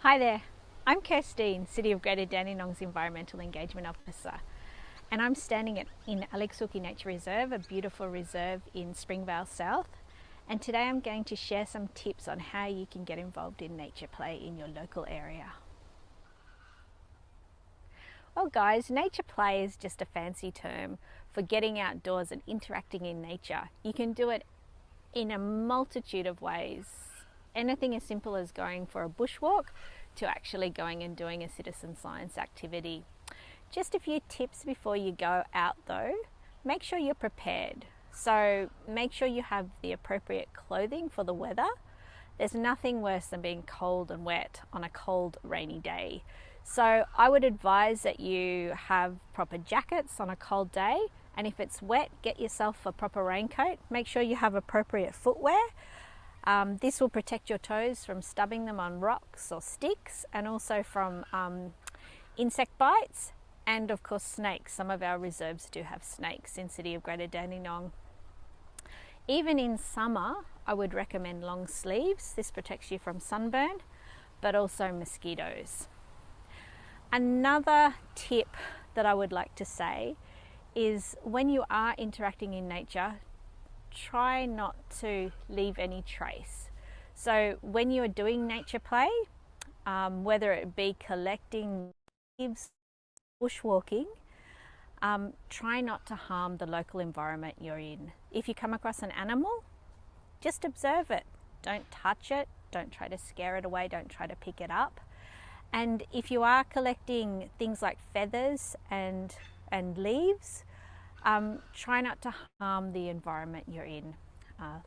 Hi there, I'm Kirstine, City of Greater Dandenong's Environmental Engagement Officer, and I'm standing in Wilkie Nature Reserve, a beautiful reserve in Springvale South. And today I'm going to share some tips on how you can get involved in nature play in your local area. Well guys, nature play is just a fancy term for getting outdoors and interacting in nature. You can do it in a multitude of ways. Anything as simple as going for a bushwalk to actually going and doing a citizen science activity. Just a few tips before you go out though. Make sure you're prepared. So make sure you have the appropriate clothing for the weather. There's nothing worse than being cold and wet on a cold, rainy day. So I would advise that you have proper jackets on a cold day, and if it's wet, get yourself a proper raincoat. Make sure you have appropriate footwear. This will protect your toes from stubbing them on rocks or sticks, and also from insect bites, and of course snakes. Some of our reserves do have snakes in City of Greater Dandenong. Even in summer, I would recommend long sleeves. This protects you from sunburn, but also mosquitoes. Another tip that I would like to say is when you are interacting in nature, try not to leave any trace. So when you are doing nature play, whether it be collecting leaves, bushwalking, try not to harm the local environment you're in. If you come across an animal, just observe it. Don't touch it, don't try to scare it away, don't try to pick it up. And if you are collecting things like feathers and leaves, try not to harm the environment you're in.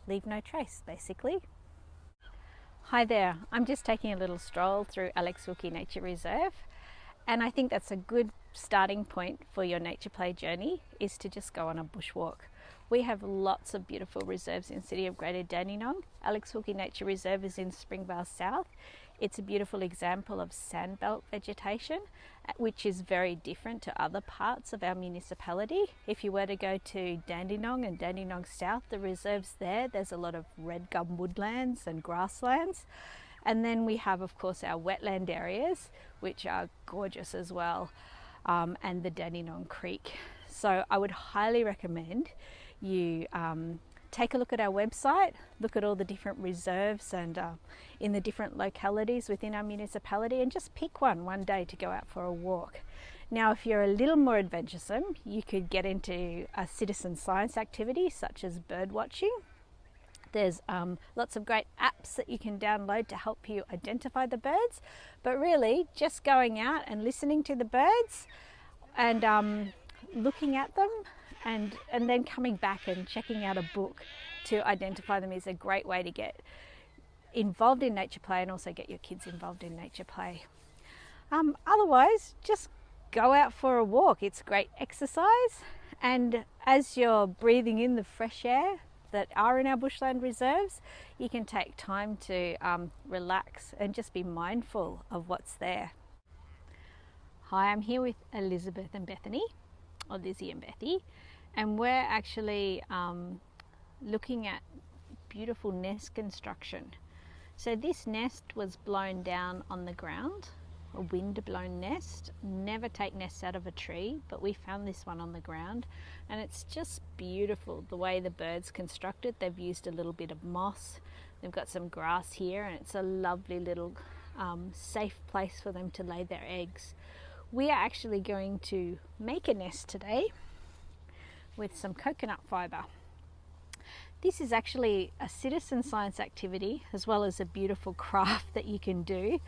Leave no trace, basically. Hi there, I'm just taking a little stroll through Wilkie Nature Reserve, and I think that's a good starting point for your nature play journey, is to just go on a bushwalk. We have lots of beautiful reserves in City of Greater Dandenong. Wilkie Nature Reserve is in Springvale South. It's a beautiful example of sandbelt vegetation, which is very different to other parts of our municipality. If you were to go to Dandenong and Dandenong South, the reserves there's a lot of red gum woodlands and grasslands. And then we have, of course, our wetland areas, which are gorgeous as well, and the Dandenong Creek. So I would highly recommend you take a look at our website, look at all the different reserves and in the different localities within our municipality, and just pick one day to go out for a walk. Now, if you're a little more adventuresome, you could get into a citizen science activity such as bird watching. There's lots of great apps that you can download to help you identify the birds, but really just going out and listening to the birds and looking at them and then coming back and checking out a book to identify them is a great way to get involved in nature play and also get your kids involved in nature play. Otherwise, just go out for a walk. It's great exercise, and as you're breathing in the fresh air that are in our bushland reserves, you can take time to relax and just be mindful of what's there. Hi, I'm here with Elizabeth and Bethany, or Lizzie and Bethy, and we're actually looking at beautiful nest construction. So this nest was blown down on the ground, a wind blown nest. Never take nests out of a tree, but we found this one on the ground, and it's just beautiful the way the birds constructed. They've used a little bit of moss, they've got some grass here, and it's a lovely little safe place for them to lay their eggs. We are actually going to make a nest today with some coconut fibre. This is actually a citizen science activity as well as a beautiful craft that you can do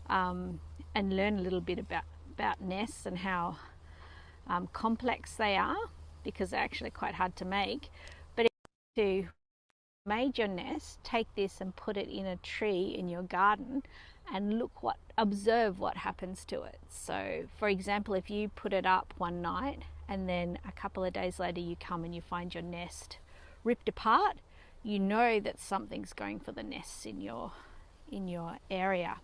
and learn a little bit about nests and how complex they are, because they're actually quite hard to make. But if you made your nest, take this and put it in a tree in your garden and observe what happens to it. So for example, if you put it up one night and then a couple of days later you come and you find your nest ripped apart, you know that something's going for the nests in your area.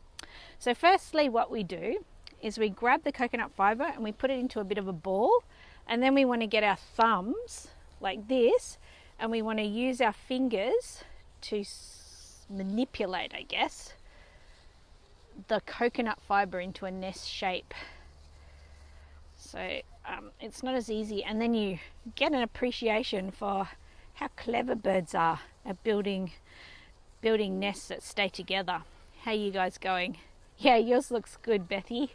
So firstly, what we do is we grab the coconut fibre and we put it into a bit of a ball, and then we want to get our thumbs like this, and we want to use our fingers to manipulate, I guess, the coconut fiber into a nest shape. So it's not as easy, and then you get an appreciation for how clever birds are at building nests that stay together. How are you guys going? Yeah, yours looks good, Bethy.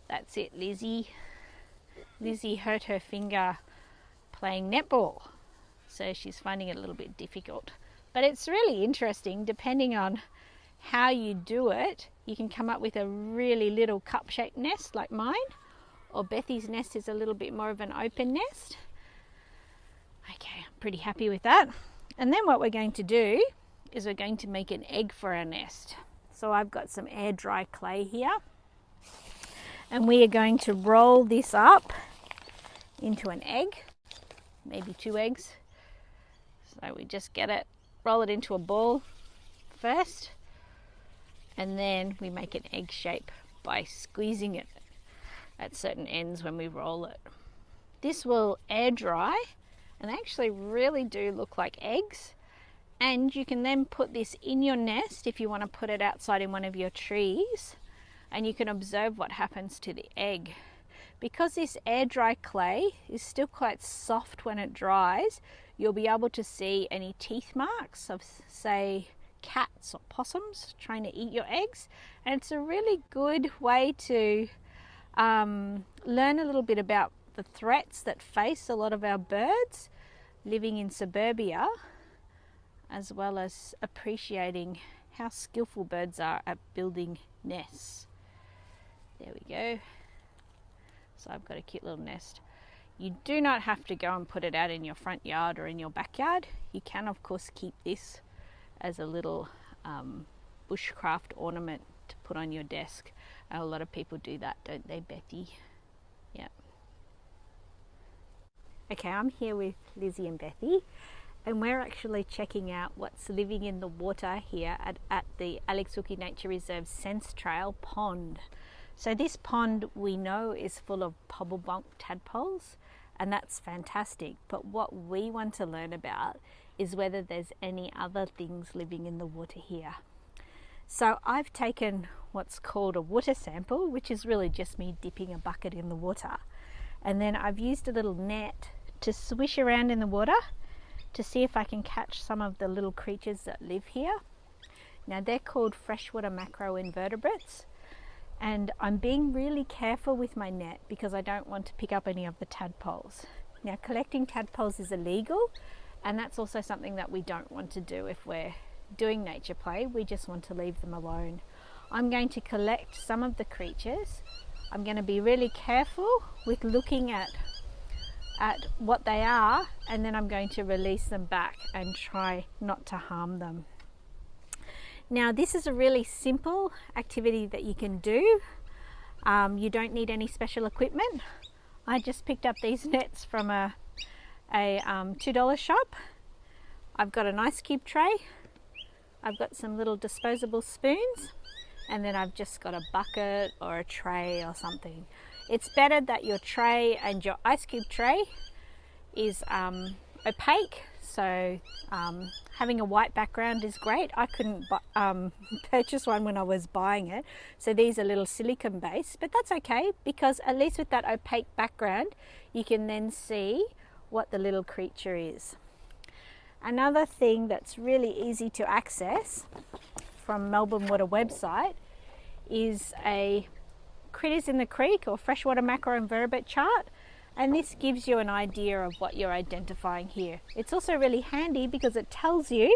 That's it, Lizzie. Lizzie hurt her finger playing netball, so she's finding it a little bit difficult. But it's really interesting, depending on how you do it, you can come up with a really little cup-shaped nest like mine, or Bethy's nest is a little bit more of an open nest. Okay, I'm pretty happy with that. And then what we're going to do is we're going to make an egg for our nest. So I've got some air dry clay here, and we are going to roll this up into an egg, maybe 2 eggs. So we just roll it into a ball first, and then we make an egg shape by squeezing it at certain ends when we roll it. This will air dry, and they actually really do look like eggs. And you can then put this in your nest if you want to put it outside in one of your trees, and you can observe what happens to the egg. Because this air dry clay is still quite soft when it dries, you'll be able to see any teeth marks of, say, cats or possums trying to eat your eggs. And it's a really good way to learn a little bit about the threats that face a lot of our birds living in suburbia, as well as appreciating how skillful birds are at building nests. There we go. So I've got a cute little nest. You do not have to go and put it out in your front yard or in your backyard. You can, of course, keep this as a little bushcraft ornament to put on your desk. And a lot of people do that, don't they, Bethy? Yeah. Okay, I'm here with Lizzie and Bethy, and we're actually checking out what's living in the water here at the Alex Wilkie Nature Reserve Sense Trail pond. So this pond we know is full of pobblebonk tadpoles, and that's fantastic. But what we want to learn about is whether there's any other things living in the water here. So I've taken what's called a water sample, which is really just me dipping a bucket in the water. And then I've used a little net to swish around in the water to see if I can catch some of the little creatures that live here. Now they're called freshwater macro invertebrates. And I'm being really careful with my net because I don't want to pick up any of the tadpoles. Now collecting tadpoles is illegal, and that's also something that we don't want to do if we're doing nature play. We just want to leave them alone. I'm going to collect some of the creatures. I'm going to be really careful with looking at what they are, and then I'm going to release them back and try not to harm them. Now this is a really simple activity that you can do. You don't need any special equipment. I just picked up these nets from a $2 shop. I've got an ice cube tray. I've got some little disposable spoons, and then I've just got a bucket or a tray or something. It's better that your tray and your ice cube tray is opaque, so having a white background is great. I couldn't purchase one when I was buying it, so these are little silicone based, but that's okay because at least with that opaque background you can then see what the little creature is. Another thing that's really easy to access from Melbourne Water website is a Critters in the Creek or Freshwater Macro invertebrate chart, and this gives you an idea of what you're identifying here. It's also really handy because it tells you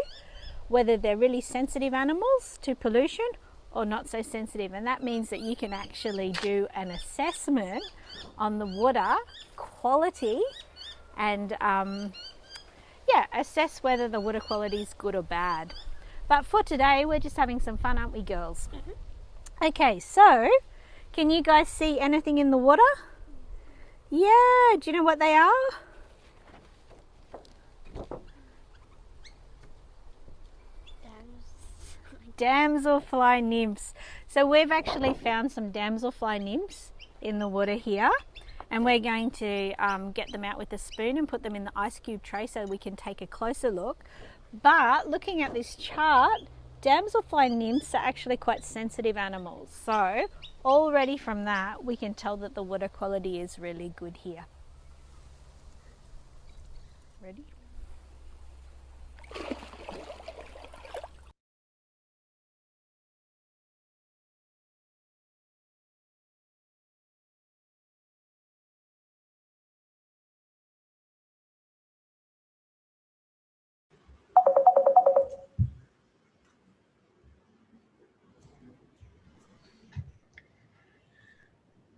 whether they're really sensitive animals to pollution or not so sensitive, and that means that you can actually do an assessment on the water quality and assess whether the water quality is good or bad. But for today we're just having some fun, aren't we, girls? Mm-hmm. Okay, so can you guys see anything in the water? Yeah, do you know what they are? Damselfly nymphs. So we've actually found some damselfly nymphs in the water here, and we're going to get them out with a spoon and put them in the ice cube tray so we can take a closer look. But looking at this chart, damselfly nymphs are actually quite sensitive animals. So already from that, we can tell that the water quality is really good here. Ready?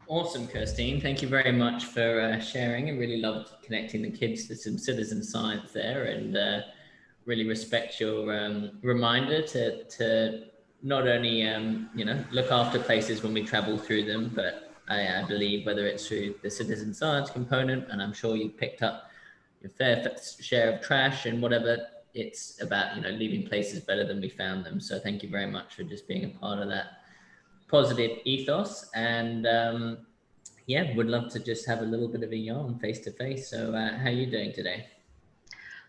Awesome, Kirstine. Thank you very much for sharing. I really loved connecting the kids to some citizen science there, and really respect your reminder to not only look after places when we travel through them, but I believe whether it's through the citizen science component, and I'm sure you picked up your fair share of trash and whatever. It's about leaving places better than we found them. So thank you very much for just being a part of that positive ethos, and yeah, would love to just have a little bit of a yarn face to face. So how are you doing today?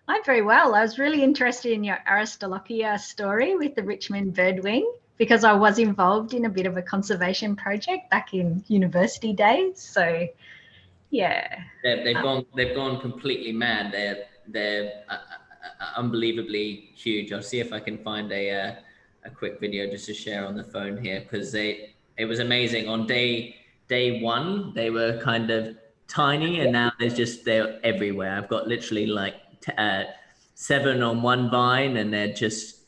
I'm very well. I was really interested in your Aristolochia story with the Richmond birdwing, because I was involved in a bit of a conservation project back in university days. So yeah, they've gone completely mad. They're unbelievably huge. I'll see if I can find a quick video just to share on the phone here, because it was amazing. On day one, they were kind of tiny, and now they're everywhere. I've got literally like 7 on one vine, and they're just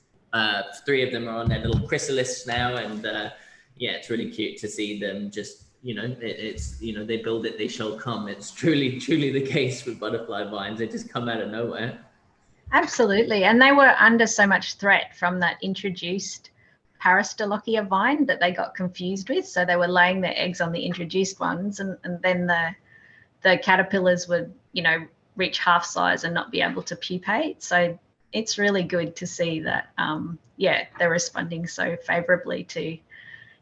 3 of them are on their little chrysalis now, and yeah, it's really cute to see them just. It's they build it, they shall come. It's truly the case with butterfly vines. They just come out of nowhere. Absolutely. And they were under so much threat from that introduced Parastolochia vine that they got confused with. So they were laying their eggs on the introduced ones, and then the caterpillars would, reach half size and not be able to pupate. So it's really good to see that, they're responding so favorably to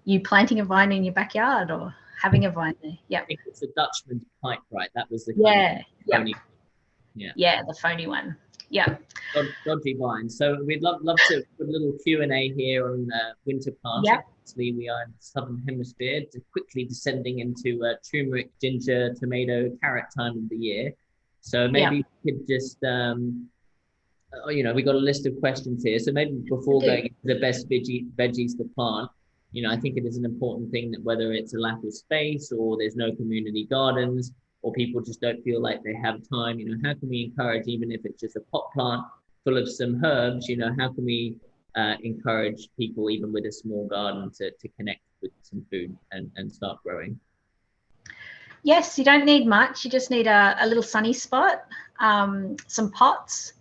you planting a vine in your backyard or having a vine there. Yeah. I think it's a Dutchman's pike, right? That was the phony. Yeah, the phony one. Yeah. Dodgy vine. So we'd love to put a little Q&A here on winter planting. Yep. Obviously, we are in the southern hemisphere, quickly descending into turmeric, ginger, tomato, carrot time of the year. So maybe we could just, we got a list of questions here. So maybe before going into the best veggies to plant, I think it is an important thing that whether it's a lack of space or there's no community gardens or people just don't feel like they have time, how can we encourage, even if it's just a pot plant full of some herbs, how can we encourage people even with a small garden to connect with some food and start growing? Yes, you don't need much. You just need a little sunny spot, some pots,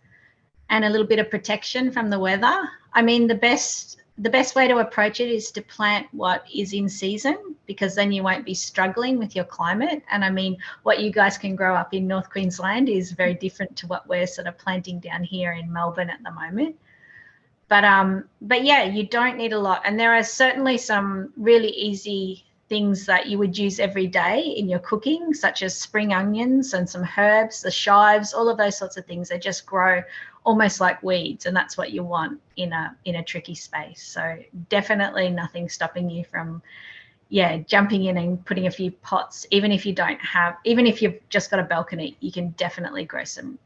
and a little bit of protection from the weather. I mean, the best way to approach it is to plant what is in season, because then you won't be struggling with your climate. And I mean, what you guys can grow up in North Queensland is very different to what we're sort of planting down here in Melbourne at the moment. But yeah, you don't need a lot. And there are certainly some really easy things that you would use every day in your cooking, such as spring onions and some herbs, the chives, all of those sorts of things. They just grow almost like weeds, and that's what you want in a tricky space. So definitely nothing stopping you from jumping in and putting a few pots. Even if you've just got a balcony, you can definitely grow some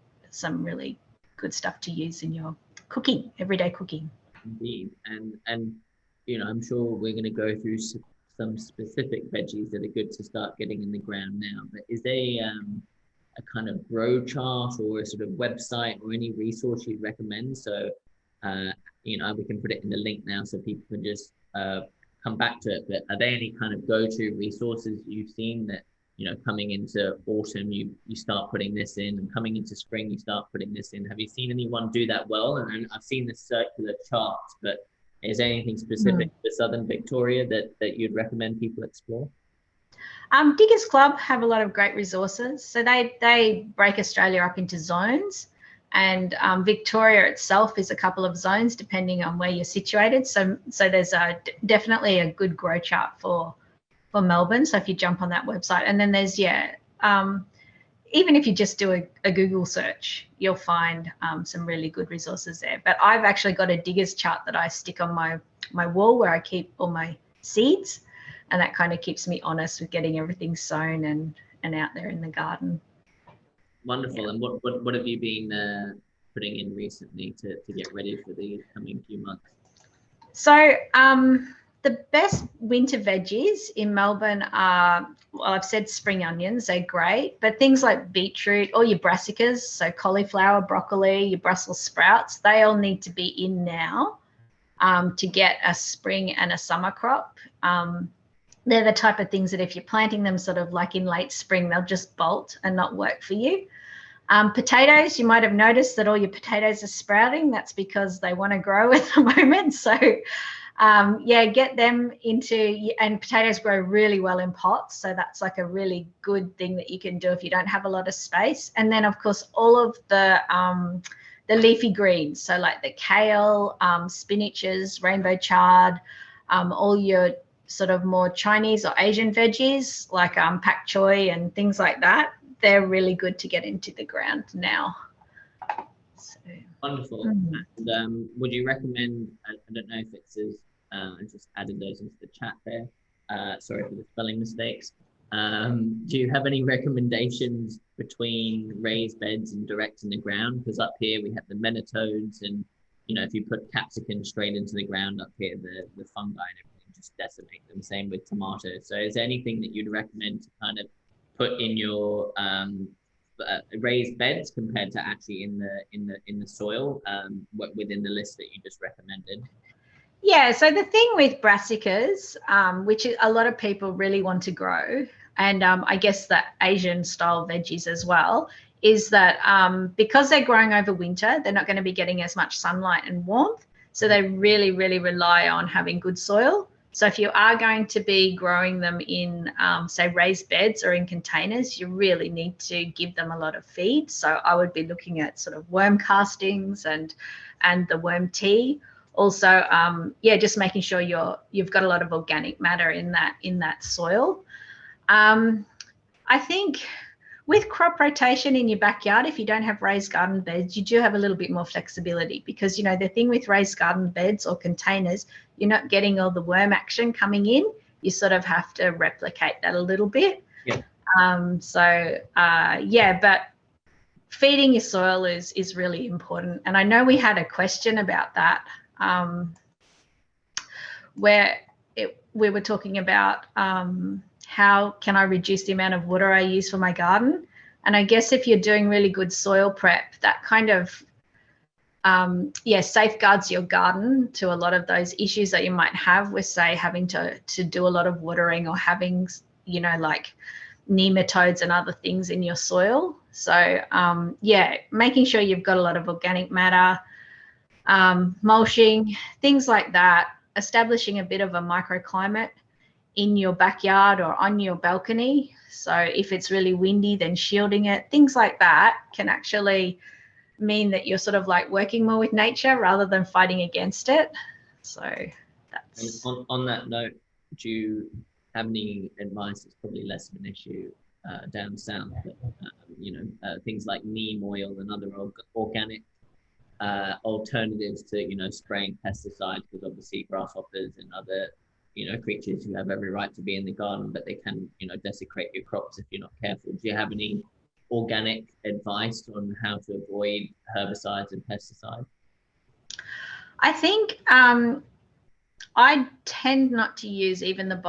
really good stuff to use in your cooking, everyday cooking. Indeed. And I'm sure we're going to go through some specific veggies that are good to start getting in the ground now, but is there a kind of grow chart or a sort of website or any resource you'd recommend? So we can put it in the link now so people can just come back to it, but are there any kind of go-to resources you've seen that coming into autumn you start putting this in, and coming into spring you start putting this in? Have you seen anyone do that well? And I've seen the circular charts, but is there anything specific for Southern Victoria that you'd recommend people explore? Diggers Club have a lot of great resources. So they break Australia up into zones, and Victoria itself is a couple of zones depending on where you're situated. So there's definitely a good grow chart for Melbourne. So if you jump on that website, and then there's even if you just do a Google search, you'll find some really good resources there. But I've actually got a digger's chart that I stick on my wall where I keep all my seeds, and that kind of keeps me honest with getting everything sown and out there in the garden. Wonderful. Yeah. And what have you been putting in recently to get ready for the coming few months? So the best winter veggies in Melbourne are, well, I've said spring onions, they're great, but things like beetroot or your brassicas, so cauliflower, broccoli, your Brussels sprouts, they all need to be in now to get a spring and a summer crop. They're the type of things that if you're planting them sort of like in late spring, they'll just bolt and not work for you. Potatoes, you might have noticed that all your potatoes are sprouting. That's because they want to grow at the moment. So yeah, get them into, and potatoes grow really well in pots. So that's like a really good thing that you can do if you don't have a lot of space. And then of course, all of the leafy greens. So like the kale, spinaches, rainbow chard, all your sort of more Chinese or Asian veggies like pak choy and things like that. They're really good to get into the ground now. So. Wonderful. And would you recommend, I don't know if it's as, I just added those into the chat there. Sorry for the spelling mistakes. Do you have any recommendations between raised beds and direct in the ground? Because up here we have the nematodes, and if you put capsicum straight into the ground up here, the fungi and everything just decimate them. Same with tomatoes. So is there anything that you'd recommend to kind of put in your raised beds compared to actually in the soil within the list that you just recommended? Yeah, so the thing with brassicas, which a lot of people really want to grow, and I guess the Asian style veggies as well, is that because they're growing over winter, they're not going to be getting as much sunlight and warmth. So they really, really rely on having good soil. So if you are going to be growing them in, say, raised beds or in containers, you really need to give them a lot of feed. So I would be looking at sort of worm castings and the worm tea. Also, yeah, just making sure you've got a lot of organic matter in that soil. I think with crop rotation in your backyard, if you don't have raised garden beds, you do have a little bit more flexibility because, the thing with raised garden beds or containers, you're not getting all the worm action coming in. You sort of have to replicate that a little bit. Yeah. Yeah, but feeding your soil is really important. And I know we had a question about that where we were talking about how can I reduce the amount of water I use for my garden? And I guess if you're doing really good soil prep, that kind of, safeguards your garden to a lot of those issues that you might have with, say, having to do a lot of watering or having, like nematodes and other things in your soil. So, yeah, making sure you've got a lot of organic matter, mulching, things like that, establishing a bit of a microclimate in your backyard or on your balcony. So if it's really windy, then shielding it, things like that can actually mean that you're sort of like working more with nature rather than fighting against it. So that's... And on that note, do you have any advice? It's probably less of an issue down south, but things like neem oil and other organic alternatives to spraying pesticides, because obviously grasshoppers and other creatures who have every right to be in the garden, but they can desecrate your crops if you're not careful. Do you have any organic advice on how to avoid herbicides and pesticides? I think I tend not to use even the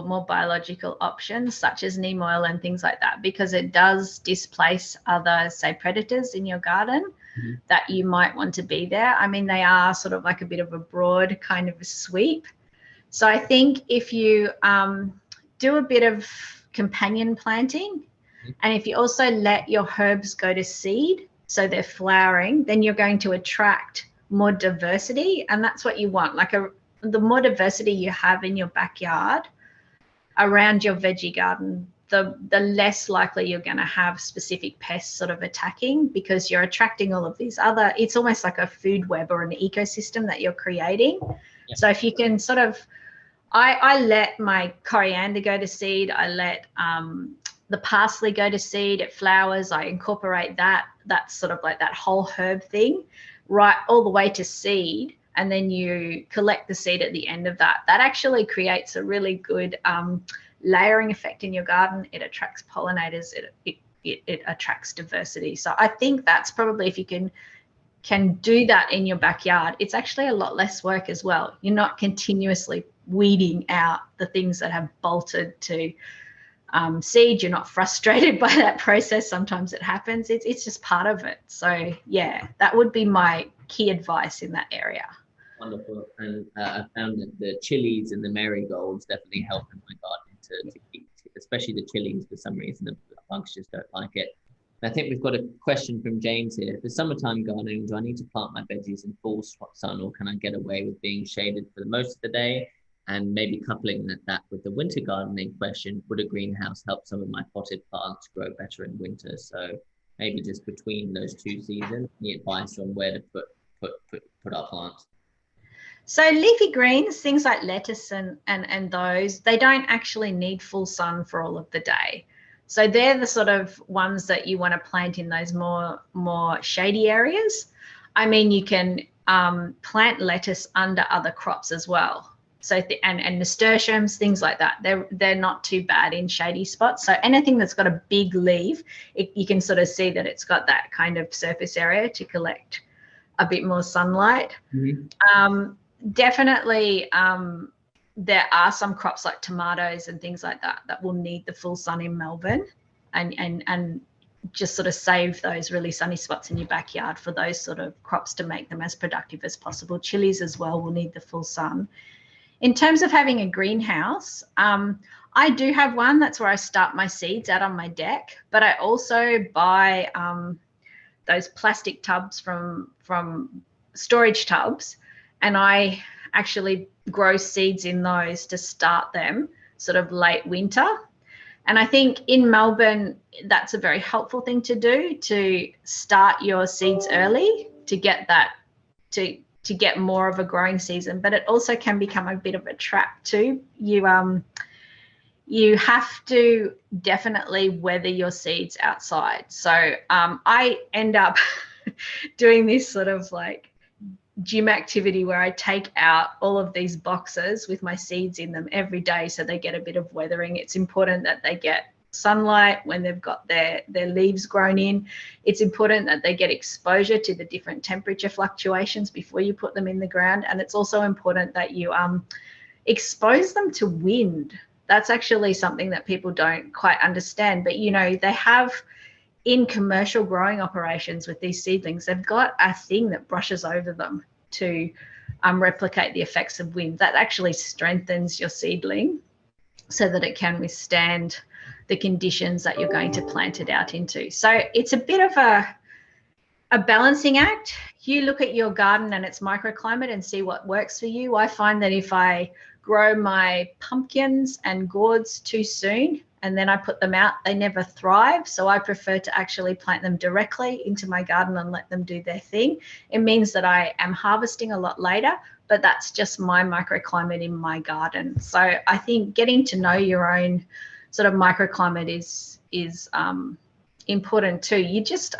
more biological options such as neem oil and things like that, because it does displace other, say, predators in your garden that you might want to be there. I mean, they are sort of like a bit of a broad kind of a sweep. So I think if you do a bit of companion planting, and if you also let your herbs go to seed, so they're flowering, then you're going to attract more diversity, and that's what you want. Like the more diversity you have in your backyard around your veggie garden, the less likely you're going to have specific pests sort of attacking, because you're attracting all of these other, it's almost like a food web or an ecosystem that you're creating. Yeah. So if you can sort of, I let my coriander go to seed. I let the parsley go to seed, it flowers, I incorporate that. That's sort of like that whole herb thing, right, all the way to seed. And then you collect the seed at the end of that. That actually creates a really good layering effect in your garden. It attracts pollinators, it attracts diversity. So I think that's probably, if you can do that in your backyard, it's actually a lot less work as well. You're not continuously weeding out the things that have bolted to seed. You're not frustrated by that process. Sometimes it happens. It's just part of it. So yeah, that would be my key advice in that area. Wonderful. And I found that the chilies and the marigolds definitely help in my garden to keep, especially the chilies. For some reason, the bugs just don't like it. And I think we've got a question from James here. For summertime gardening, do I need to plant my veggies in full sun, or can I get away with being shaded for the most of the day? And maybe coupling that with the winter gardening question, would a greenhouse help some of my potted plants grow better in winter? So maybe just between those two seasons, any advice on where to put our plants? So leafy greens, things like lettuce and those, they don't actually need full sun for all of the day. So they're the sort of ones that you want to plant in those more shady areas. I mean, you can plant lettuce under other crops as well. So and nasturtiums, things like that, they're not too bad in shady spots. So anything that's got a big leaf, you can sort of see that it's got that kind of surface area to collect a bit more sunlight. Mm-hmm. Definitely, there are some crops like tomatoes and things like that will need the full sun in Melbourne, and just sort of save those really sunny spots in your backyard for those sort of crops to make them as productive as possible. Chilies as well will need the full sun. In terms of having a greenhouse, I do have one. That's where I start my seeds out on my deck, but I also buy those plastic tubs from storage tubs, and I actually grow seeds in those to start them sort of late winter. And I think in Melbourne, that's a very helpful thing to do, to start your seeds early to get that, to get more of a growing season. But it also can become a bit of a trap too. You have to definitely weather your seeds outside. So I end up doing this sort of like gym activity where I take out all of these boxes with my seeds in them every day so they get a bit of weathering. It's important that they get sunlight when they've got their leaves grown in. It's important that they get exposure to the different temperature fluctuations before you put them in the ground. And it's also important that you expose them to wind. That's actually something that people don't quite understand. But, you know, they have, in commercial growing operations with these seedlings, they've got a thing that brushes over them to replicate the effects of wind. That actually strengthens your seedling so that it can withstand the conditions that you're going to plant it out into. So it's a bit of a balancing act. You look at your garden and its microclimate and see what works for you. I find that if I grow my pumpkins and gourds too soon and then I put them out, they never thrive. So I prefer to actually plant them directly into my garden and let them do their thing. It means that I am harvesting a lot later, but that's just my microclimate in my garden. So I think getting to know your own sort of microclimate is important too. You just,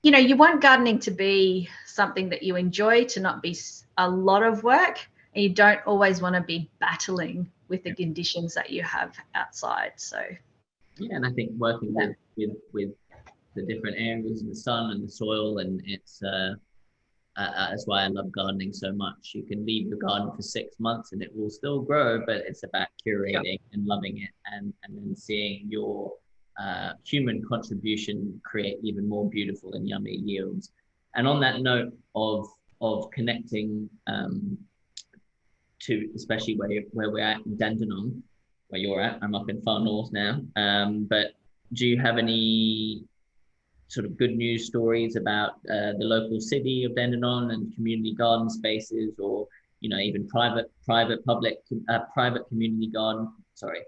you know, you want gardening to be something that you enjoy, to not be a lot of work, and you don't always want to be battling with the conditions that you have outside. So yeah, and I think working with the different areas and the sun and the soil, and it's that's why I love gardening so much. You can leave your garden for 6 months and it will still grow, but it's about curating and loving it, and then seeing your human contribution create even more beautiful and yummy yields. And on that note of connecting to, especially where we're at in Dandenong, where you're at, I'm up in far north now, but do you have any sort of good news stories about the local city of Dandenong and community garden spaces, or, you know, even private community garden,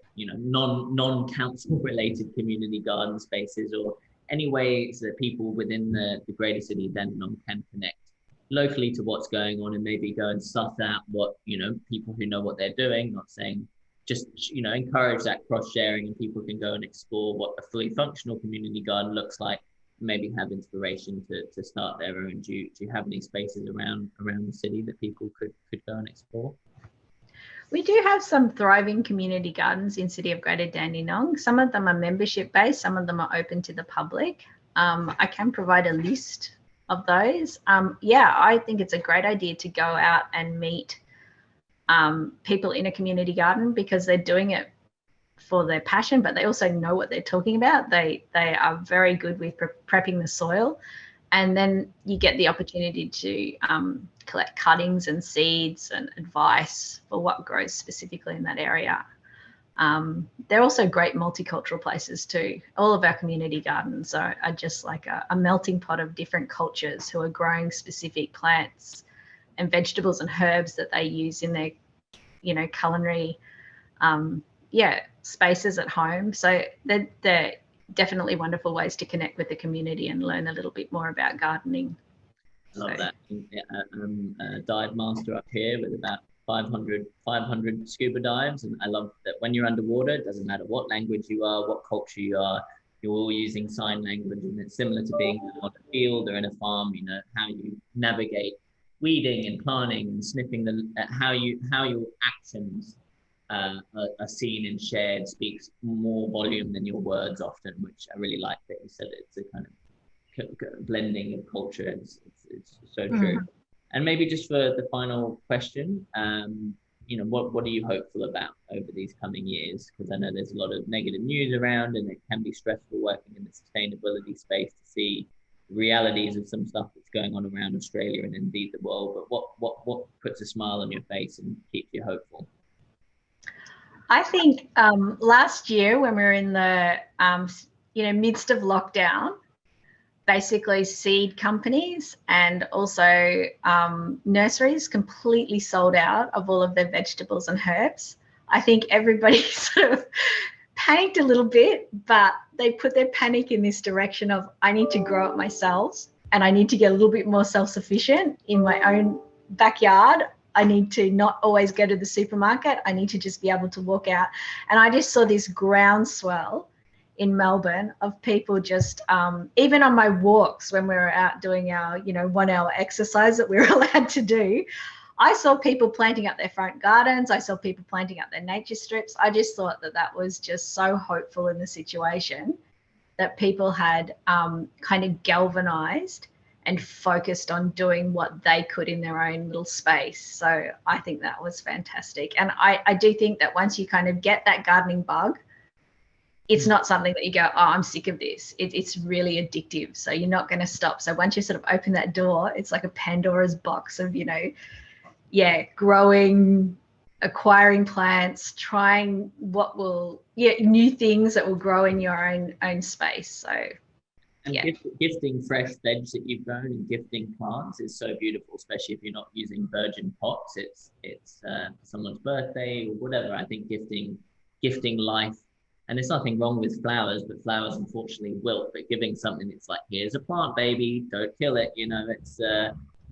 non-council related community garden spaces, or any ways that people within the greater city of Dandenong can connect locally to what's going on, and maybe go and suss out what, you know, people who know what they're doing, not saying just, encourage that cross sharing, and people can go and explore what a fully functional community garden looks like. Maybe have inspiration to start their own. Do you have any spaces around the city that people could go and explore? We do have some thriving community gardens in City of Greater Dandenong. Some of them are membership based, some of them are open to the public. I can provide a list of those. I think it's a great idea to go out and meet people in a community garden, because they're doing it for their passion, but they also know what they're talking about. They are very good with prepping the soil, and then you get the opportunity to collect cuttings and seeds and advice for what grows specifically in that area. They're also great multicultural places too. All of our community gardens are just like a melting pot of different cultures who are growing specific plants and vegetables and herbs that they use in their, culinary spaces at home. So they're definitely wonderful ways to connect with the community and learn a little bit more about gardening. I love that. I'm a dive master up here with about 500 scuba dives, and I love that when you're underwater, it doesn't matter what language you are, what culture you are, you're all using sign language, and it's similar to being on a field or in a farm. How you navigate weeding and planting and sniffing how your actions are seen and shared speaks more volume than your words often, which I really like that you said. It's a kind of blending of culture. It's so true. And maybe just for the final question, what are you hopeful about over these coming years? Because I know there's a lot of negative news around, and it can be stressful working in the sustainability space to see the realities of some stuff that's going on around Australia and indeed the world. But what puts a smile on your face and keeps you hopeful? I think last year, when we were in the midst of lockdown, basically seed companies and also nurseries completely sold out of all of their vegetables and herbs. I think everybody sort of panicked a little bit, but they put their panic in this direction of, I need to grow it myself, and I need to get a little bit more self-sufficient in my own backyard. I need to not always go to the supermarket. I need to just be able to walk out. And I just saw this groundswell in Melbourne of people just, even on my walks when we were out doing our, 1 hour exercise that we were allowed to do, I saw people planting up their front gardens. I saw people planting up their nature strips. I just thought that was just so hopeful in the situation, that people had kind of galvanized and focused on doing what they could in their own little space. So I think that was fantastic. And I do think that once you kind of get that gardening bug, it's not something that you go, oh, I'm sick of this. It's really addictive. So you're not going to stop. So once you sort of open that door, it's like a Pandora's box of, growing, acquiring plants, trying new things that will grow in your own space. So gifting fresh veg that you've grown and gifting plants is so beautiful, especially if you're not using virgin pots. It's someone's birthday or whatever. I think gifting life, and there's nothing wrong with flowers, but flowers unfortunately wilt. But giving something that's like, here's a plant, baby, don't kill it. It's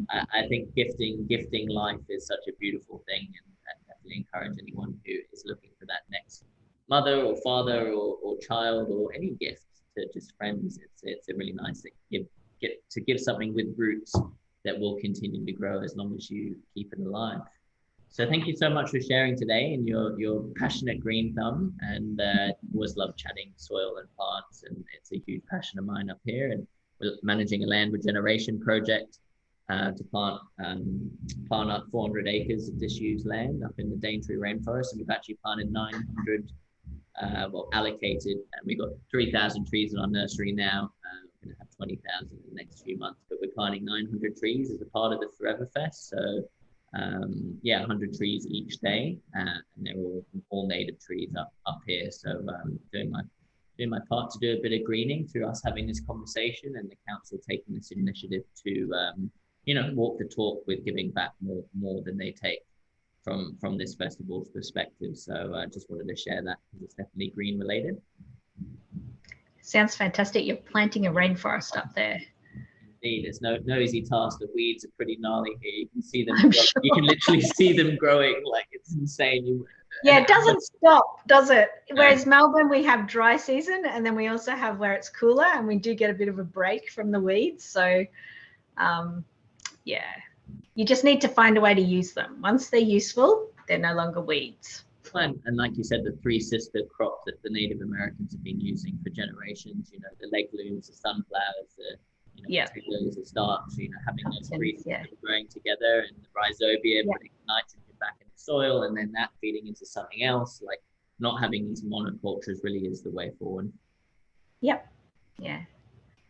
I think gifting life is such a beautiful thing, and I definitely encourage anyone who is looking for that next mother or father or child or any gift to just friends. It's a really nice thing to give something with roots that will continue to grow as long as you keep it alive. So thank you so much for sharing today and your passionate green thumb, and always love chatting soil and plants, and it's a huge passion of mine up here. And we're managing a land regeneration project to plant up 400 acres of disused land up in the Daintree rainforest, and we've actually planted 900 allocated, and we've got 3,000 trees in our nursery now. We're going to have 20,000 in the next few months, but we're planting 900 trees as a part of the Forever Fest. So 100 trees each day, and they're all native trees up here. So doing my part to do a bit of greening through us having this conversation, and the council taking this initiative to walk the talk with giving back more than they take from this festival's perspective. So I just wanted to share that because it's definitely green related. Sounds fantastic. You're planting a rainforest up there. Indeed, it's no easy task. The weeds are pretty gnarly here. You can see them. You can literally see them growing. Like, it's insane. Yeah, it doesn't stop, does it? Whereas Melbourne, we have dry season, and then we also have where it's cooler, and we do get a bit of a break from the weeds. So, yeah, you just need to find a way to use them. Once they're useful, they're no longer weeds. And like you said, the three sister crop that the Native Americans have been using for generations, you know, the legumes, the sunflowers, the potatoes, the starch, you know, having those three growing together, and the rhizobia putting nitrogen back in the soil, and then that feeding into something else. Like, not having these monocultures really is the way forward. Yep. Yeah.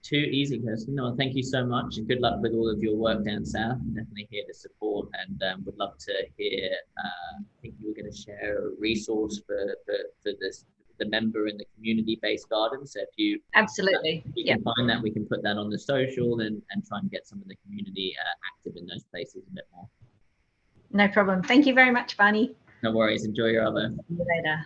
Too easy, Kirstine. No, thank you so much, and good luck with all of your work down south. I'm definitely here to support, and would love to hear. I think you were going to share a resource for this, the member in the community-based garden. So if you absolutely, can find that, we can put that on the social and try and get some of the community active in those places a bit more. No problem. Thank you very much, Barney. No worries. Enjoy your other. See you later.